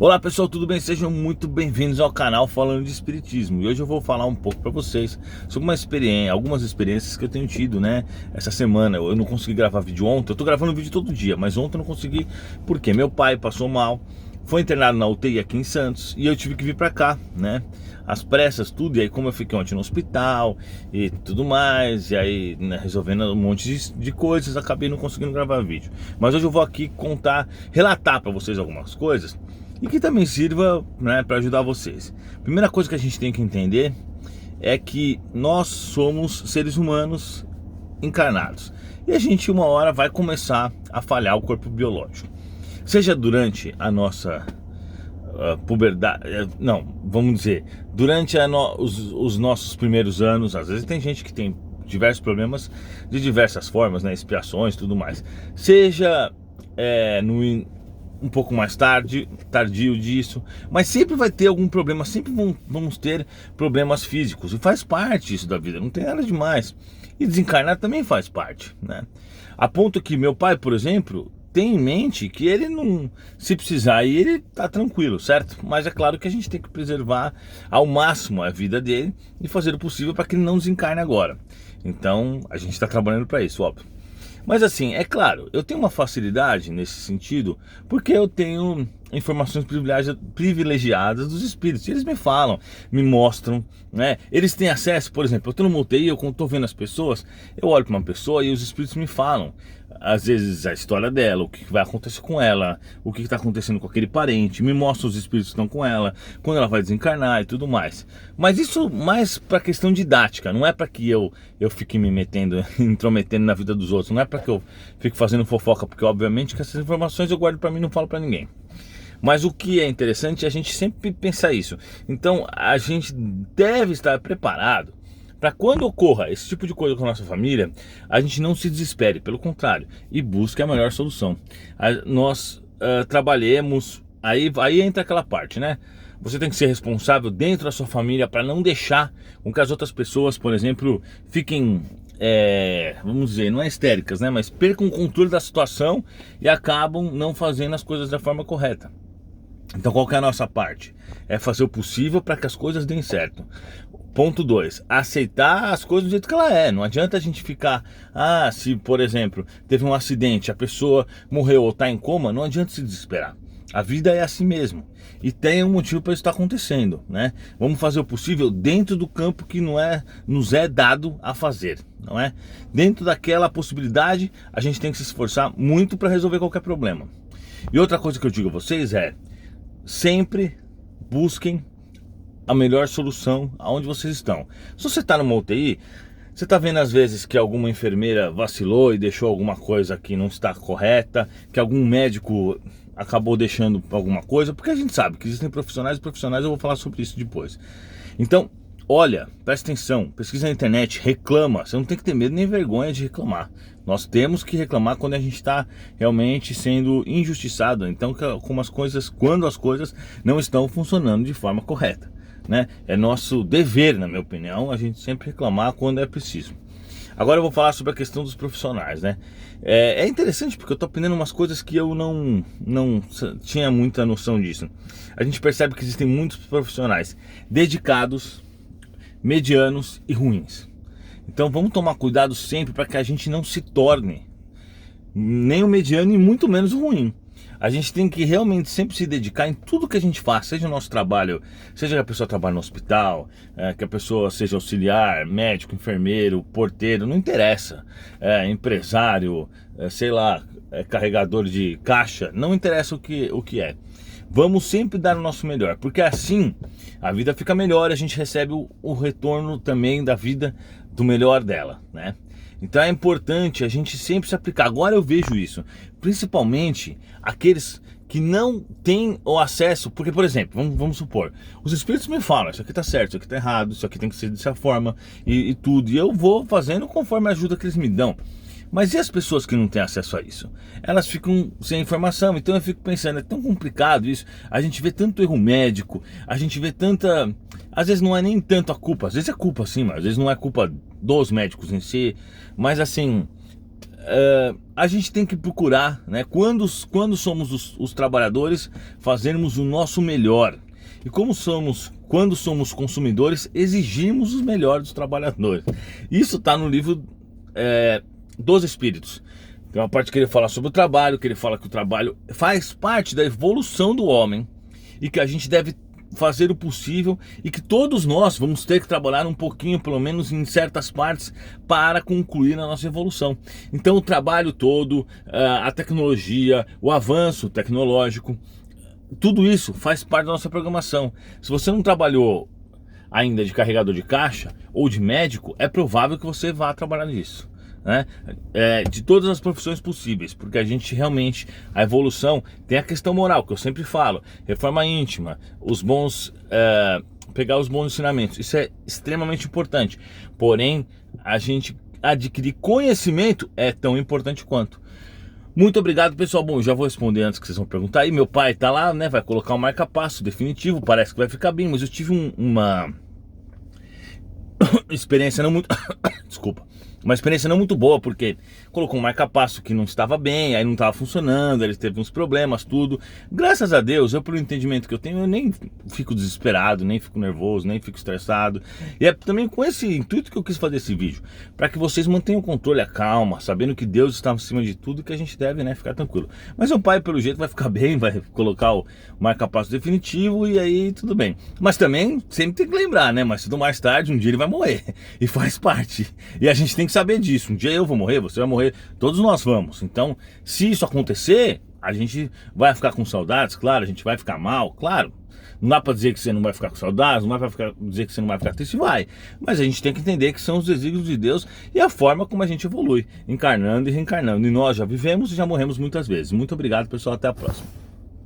Olá pessoal, tudo bem? Sejam muito bem-vindos ao canal Falando de Espiritismo. E hoje eu vou falar um pouco para vocês sobre algumas experiências que eu tenho tido, né? Essa semana eu não consegui gravar vídeo ontem, eu tô gravando vídeo todo dia, mas ontem eu não consegui porque meu pai passou mal, foi internado na UTI aqui em Santos e eu tive que vir para cá, né? Às pressas, tudo, e aí como eu fiquei ontem no hospital e tudo mais, e aí né, resolvendo um monte de coisas, acabei não conseguindo gravar vídeo. Mas hoje eu vou aqui relatar para vocês algumas coisas e que também sirva, né, para ajudar vocês. Primeira coisa que a gente tem que entender é que nós somos seres humanos encarnados e a gente uma hora vai começar a falhar o corpo biológico, seja durante a nossa puberdade, não, vamos dizer, durante os nossos primeiros anos. Às vezes tem gente que tem diversos problemas de diversas formas, né, expiações, tudo mais, seja um pouco mais tardio disso, mas sempre vai ter algum problema, sempre vamos ter problemas físicos, e faz parte isso da vida, não tem nada demais, e desencarnar também faz parte, né? A ponto que meu pai, por exemplo, tem em mente que ele não, se precisar, e ele tá tranquilo, certo? Mas é claro que a gente tem que preservar ao máximo a vida dele e fazer o possível para que ele não desencarne agora. Então a gente está trabalhando para isso, óbvio. Mas assim, é claro, eu tenho uma facilidade nesse sentido, porque eu tenho informações privilegiadas dos espíritos. Eles me falam, me mostram, né? Eles têm acesso, por exemplo, eu estou no UTI, eu estou vendo as pessoas, eu olho para uma pessoa e os espíritos me falam, às vezes, a história dela, o que vai acontecer com ela, o que está acontecendo com aquele parente, me mostram os espíritos que estão com ela, quando ela vai desencarnar e tudo mais. Mas isso mais para questão didática, não é para que eu fique me intrometendo na vida dos outros, não é para que eu fique fazendo fofoca, porque obviamente que essas informações eu guardo para mim e não falo para ninguém. Mas o que é interessante é a gente sempre pensar isso. Então a gente deve estar preparado para quando ocorra esse tipo de coisa com a nossa família, a gente não se desespere, pelo contrário, e busque a melhor solução. Nós trabalhemos, aí entra aquela parte, né? Você tem que ser responsável dentro da sua família para não deixar com que as outras pessoas, por exemplo, fiquem, vamos dizer, não é histéricas, né? Mas percam o controle da situação e acabam não fazendo as coisas da forma correta. Então qual que é a nossa parte? É fazer o possível para que as coisas deem certo. Ponto 2, aceitar as coisas do jeito que ela é. Não adianta a gente ficar, se por exemplo, teve um acidente, a pessoa morreu ou está em coma, não adianta se desesperar. A vida é assim mesmo e tem um motivo para isso estar acontecendo, né? Vamos fazer o possível dentro do campo que nos é dado a fazer, não é? Dentro daquela possibilidade, a gente tem que se esforçar muito para resolver qualquer problema. E outra coisa que eu digo a vocês é, sempre busquem a melhor solução aonde vocês estão. Se você está numa UTI, você está vendo às vezes que alguma enfermeira vacilou e deixou alguma coisa que não está correta, que algum médico acabou deixando alguma coisa, porque a gente sabe que existem profissionais e profissionais, eu vou falar sobre isso depois. Então, olha, presta atenção, pesquisa na internet, reclama, você não tem que ter medo nem vergonha de reclamar. Nós temos que reclamar quando a gente está realmente sendo injustiçado, então quando as coisas não estão funcionando de forma correta, né? É nosso dever, na minha opinião, a gente sempre reclamar quando é preciso. Agora eu vou falar sobre a questão dos profissionais, né? É interessante porque eu tô aprendendo umas coisas que eu não tinha muita noção disso. A gente percebe que existem muitos profissionais dedicados, medianos e ruins. Então vamos tomar cuidado sempre para que a gente não se torne nem o mediano e muito menos o ruim. A gente tem que realmente sempre se dedicar em tudo que a gente faz, seja o nosso trabalho, seja que a pessoa trabalhe no hospital, que a pessoa seja auxiliar, médico, enfermeiro, porteiro, não interessa, empresário, sei lá, carregador de caixa, não interessa o que é. Vamos sempre dar o nosso melhor, porque assim a vida fica melhor, a gente recebe o retorno também da vida, do melhor dela, né? Então é importante a gente sempre se aplicar. Agora eu vejo isso, principalmente aqueles que não têm o acesso, porque, por exemplo, vamos supor, os espíritos me falam, isso aqui tá certo, isso aqui tá errado, isso aqui tem que ser dessa forma e tudo, e eu vou fazendo conforme a ajuda que eles me dão. Mas e as pessoas que não têm acesso a isso? Elas ficam sem informação, então eu fico pensando, é tão complicado isso, a gente vê tanto erro médico, a gente vê tanta... Às vezes não é nem tanto a culpa, às vezes é culpa sim, mas às vezes não é culpa dos médicos em si, mas assim, a gente tem que procurar, né, quando somos os trabalhadores, fazermos o nosso melhor. E quando somos consumidores, exigimos os melhores dos trabalhadores. Isso está no livro dos Espíritos. Tem uma parte que ele fala sobre o trabalho, que ele fala que o trabalho faz parte da evolução do homem e que a gente deve fazer o possível e que todos nós vamos ter que trabalhar um pouquinho, pelo menos em certas partes, para concluir a nossa evolução. Então o trabalho todo, a tecnologia, o avanço tecnológico, tudo isso faz parte da nossa programação. Se você não trabalhou ainda de carregador de caixa ou de médico, é provável que você vá trabalhar nisso, né? De todas as profissões possíveis, porque a gente realmente, a evolução tem a questão moral, que eu sempre falo, reforma íntima, pegar os bons ensinamentos, isso é extremamente importante, porém a gente adquirir conhecimento é tão importante quanto. Muito obrigado, pessoal. Bom, já vou responder antes que vocês vão perguntar aí. Meu pai tá lá, né, vai colocar um marca-passo definitivo, parece que vai ficar bem, mas eu tive uma experiência não muito desculpa, uma experiência não muito boa, porque colocou um marca-passo que não estava bem, aí não estava funcionando, ele teve uns problemas, tudo. Graças a Deus, pelo entendimento que eu tenho, eu nem fico desesperado, nem fico nervoso, nem fico estressado. E é também com esse intuito que eu quis fazer esse vídeo, para que vocês mantenham o controle, a calma, sabendo que Deus está acima de tudo e que a gente deve, né, ficar tranquilo. Mas o pai, pelo jeito, vai ficar bem, vai colocar o marca-passo definitivo e aí tudo bem. Mas também sempre tem que lembrar, né, mas cedo ou mais tarde, um dia ele vai morrer, e faz parte. E a gente tem que saber disso. Um dia eu vou morrer, você vai morrer, todos nós vamos. Então, se isso acontecer, a gente vai ficar com saudades, claro, a gente vai ficar mal, claro. Não dá pra dizer que você não vai ficar com saudades, não dá pra dizer que você não vai ficar triste, vai. Mas a gente tem que entender que são os desígnios de Deus e a forma como a gente evolui, encarnando e reencarnando. E nós já vivemos e já morremos muitas vezes. Muito obrigado, pessoal, até a próxima.